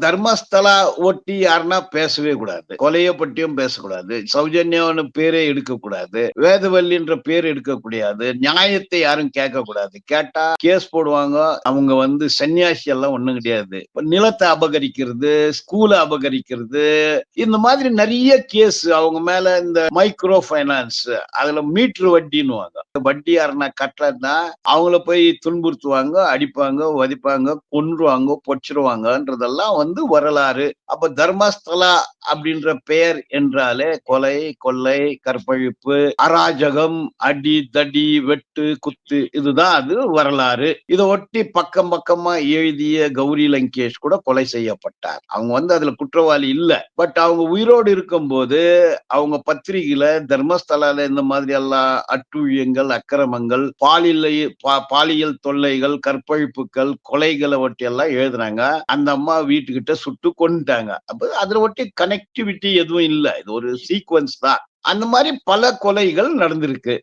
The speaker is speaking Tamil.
தர்மஸ்தலா ஒட்டி யாருன்னா பேசவே கூடாது. கொலைய பற்றியும் பேசக்கூடாது. சௌஜன்யான்னு பேரே எடுக்கக்கூடாது. வேதவல்லின்ற பேர் எடுக்கக்கூடாது. நியாயத்தை யாரும் கேட்கக்கூடாது. கேட்டா கேஸ் போடுவாங்க. அவங்க சன்னியாசி எல்லாம் ஒண்ணும் கிடையாது. இப்ப நிலத்த அபகரிக்கிறது, ஸ்கூல அபகரிக்கிறது, இந்த மாதிரி நெறைய கேஸ் அவங்க மேல இந்த மைக்ரோ ஃபைனான்ஸ் அதுல மீட்டர் வட்டின்னுவாங்க. வட்டி யாருன்னா கட்டலன்னா அவங்கள போய் துன்புறுத்துவாங்க, அடிப்பாங்க, வதைப்பாங்க, கொன்றுவாங்க, பொடிச்சிருவாங்கன்றதெல்லாம் வரலாறு. அப்ப தர்மஸ்தலா அப்படின்ற பெயர் என்றாலே கொலை, கொள்ளை, கற்பழிப்பு, அராஜகம், அடி, தடி, வெட்டு, குத்து இதுதான் அது வரலாறு. இத ஒட்டி பக்கம் பக்கமா எழுதிய கௌரி லங்கேஷ் கூட கொலை செய்யப்பட்டார். அவங்க அதுல குற்றவாளி இல்ல. பட் அவங்க உயிரோடு இருக்கும்போது அவங்க பத்திரிகையில தர்மஸ்தலால இந்த மாதிரி எல்லாம் அட்டூழியங்கள், அக்கிரமங்கள், பாலியல் தொல்லைகள், கற்பழிப்புகள், கொலைகளை ஒட்டி எல்லாம் எழுதுனாங்க. அந்த அம்மா வீட்டுக்கிட்ட சுட்டு கொன்னுட்டாங்க. அப்ப அதுல ஒட்டி கனெக்டிவிட்டி எதுவும் இல்ல. இது ஒரு சீக்வென்ஸ் தான். அந்த மாதிரி பல கொலைகள் நடந்திருக்கு.